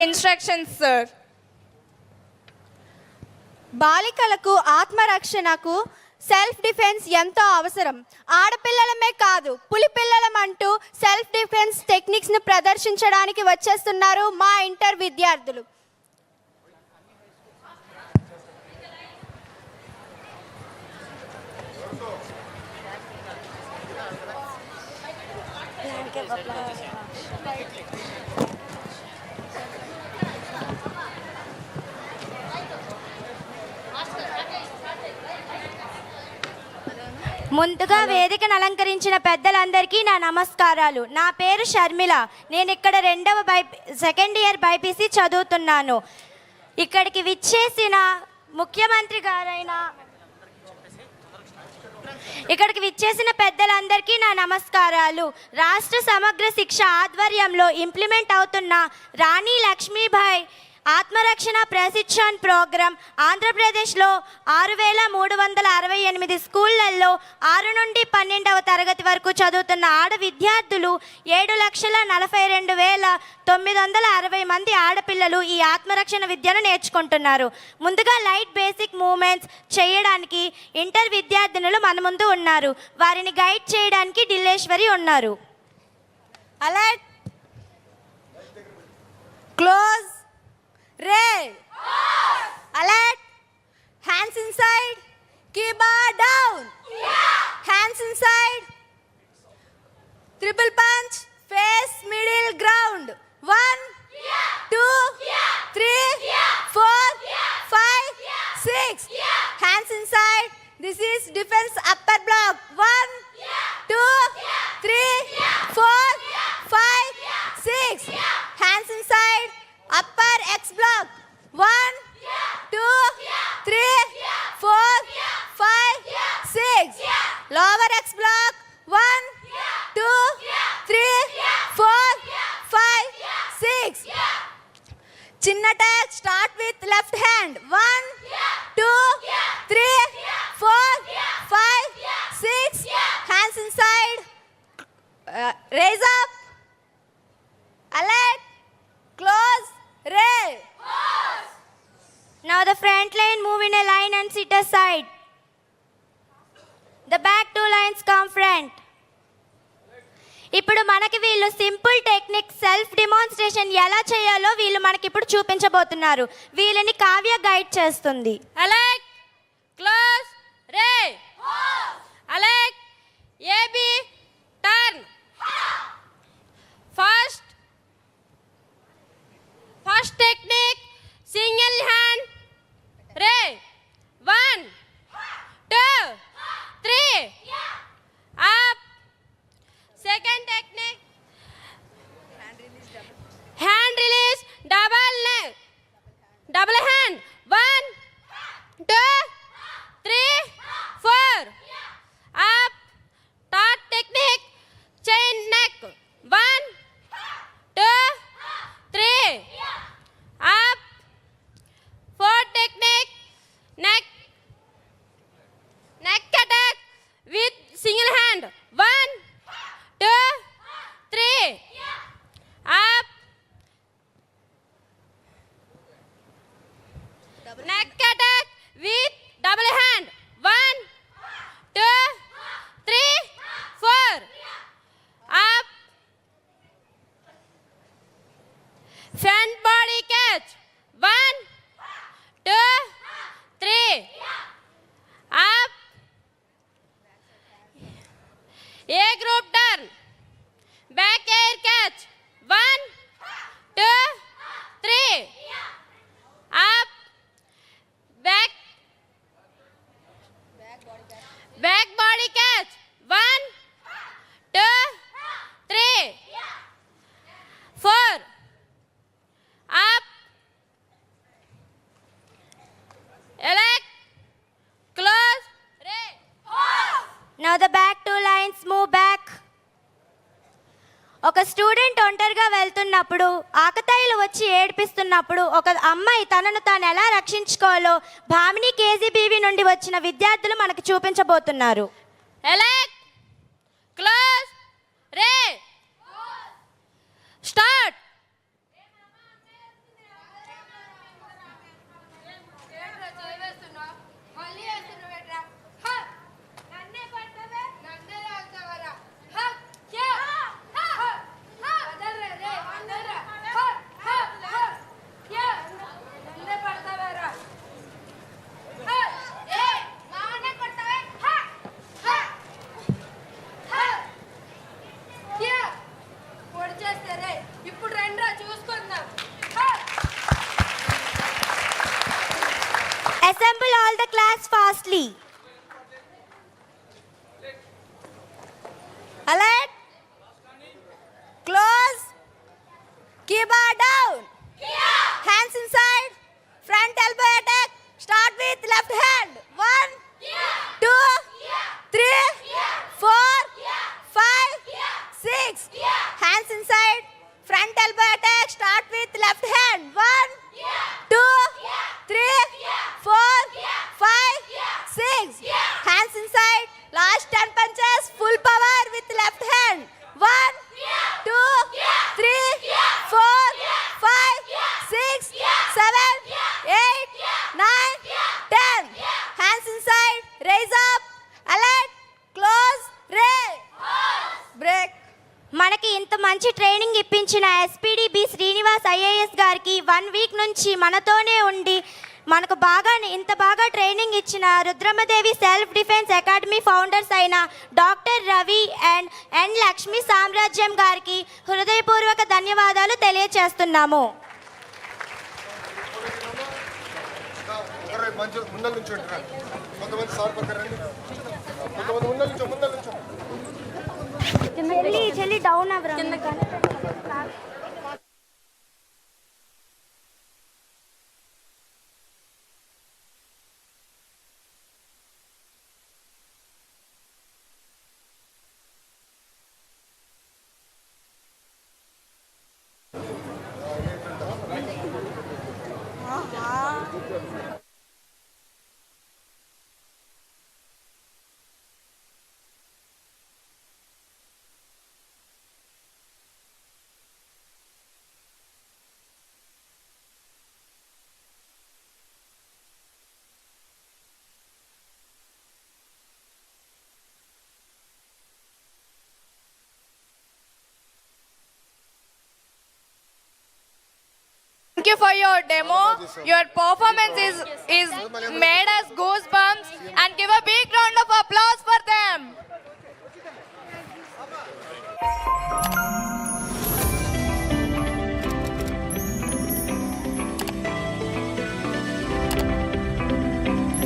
Instructions sir. బాలికలకు ఆత్మరక్షణకు self defence ఎంతో అవసరం. ఆడపిల్లలమే కాదు, పులిపిల్లలం అంటూ సెల్ఫ్ డిఫెన్స్ టెక్నిక్స్ను ప్రదర్శించడానికి వచ్చేస్తున్నారు మా ఇంటర్ విద్యార్థులు. ముందుగా వేదికను అలంకరించిన పెద్దలందరికీ నా నమస్కారాలు. నా పేరు షర్మిల. నేను ఇక్కడ సెకండ్ ఇయర్ బైపీసీ చదువుతున్నాను. ఇక్కడికి విచ్చేసిన ముఖ్యమంత్రి గారైన ఇక్కడికి విచ్చేసిన పెద్దలందరికీ నా నమస్కారాలు. రాష్ట్ర సమగ్ర శిక్ష ఆధ్వర్యంలో ఇంప్లిమెంట్ అవుతున్న రాణి లక్ష్మీబాయి ఆత్మరక్షణ ప్రశిక్షణ ప్రోగ్రాం ఆంధ్రప్రదేశ్లో 6,368 స్కూళ్లలో 6 నుండి 12వ తరగతి వరకు చదువుతున్న ఆడ విద్యార్థులు 7,42,960 మంది ఆడపిల్లలు ఈ ఆత్మరక్షణ విద్యను నేర్చుకుంటున్నారు. ముందుగా లైట్ బేసిక్ మూమెంట్స్ చేయడానికి ఇంటర్ విద్యార్థినులు మన ముందు ఉన్నారు. వారిని గైడ్ చేయడానికి ఢిల్లేశ్వరి ఉన్నారు. Alert, close, ray, alert, hands inside, keyboard down, hands inside, triple punch, face middle ground, 1, 2, 3, 4, 5, 6, hands inside. This is defense upper block, 1, 2, 3, 4, 5, 6, hands inside. Upper X block, 1, 2, 3, 4, 5, 6. Lower X block, 1, 2, 3, 4, 5, 6. Chin attack, start with left hand, 1, 2, 3, 4, 5, 6. Hands inside. Raise up. Alert. Close. Ray. Now the front line move in a line and sit aside. The back two lines come front. ఇప్పుడు మనకి వీళ్ళు simple technique self demonstration ఎలా చేయాలో వీళ్ళు మనకి ఇప్పుడు చూపించబోతున్నారు. వీళ్ళని కావ్య గైడ్ చేస్తుంది. Alert, close, ray, alert, AB, turn. First technique, single hand, ray, 1, 2, 3, up. Second technique, hand release, double hand, 1, 2, 3, 4, up. Third technique, chain neck, 1, 2, 3, up. Fourth technique, neck attack with single hand, 1, 2, 3, up. Neck attack with double hand, 1, 2, 3, 4, up. Front body catch, 1, 2, 3, up. A group turn, back air catch, 1, 2, 3, up. Back body catch, 1, 2, 3, 4, up. Elect, close, ray. Now the back two lines move back. ఒక student ఒంటరిగా వెళ్తున్నప్పుడు ఆకతాయిలు వచ్చి ఏడిపిస్తున్నప్పుడు ఒక అమ్మాయి తనను తాను ఎలా రక్షించుకోవాలో భామిని KGBV నుండి వచ్చిన విద్యార్థులు మనకు చూపించబోతున్నారు. Elect, close, ray. Start. Assemble all the class fastly. Alert. Close. Keyboard down. Hands inside. Front elbow attack. Start with left hand. 1, 2, 3, 4, 5, 6. Hands inside. Front elbow attack. Start with left hand. 1, 2, 3, 4, 5, 6. Hands inside. Last 10 punches. Full power with left hand. 1, 2, 3, 4, 5, 6, 7, 8, 9, 10. Hands inside. Raise up. Alert. Close. Raise. Break. మనకి ఇంత మంచి training ఇప్పించిన SPD B Srinivas IAS గారికి 1 week నుంచి మనతోనే ఉండి మనకు ఇంత బాగా ట్రైనింగ్ ఇచ్చిన Rudramadevi self defence academy founders అయిన డాక్టర్ రవి అండ్ ఎన్ లక్ష్మీ సామ్రాజ్యం గారికి హృదయపూర్వక ధన్యవాదాలు తెలియచేస్తున్నాము. ముందర నుంచి కొంతమంది సార్ పక్కన రండి, కొంతమంది ముందర నుంచి చెల్లి down అవ్వరా. Thank you for your demo. Your performance is made us goosebumps, and give a big round of applause for them.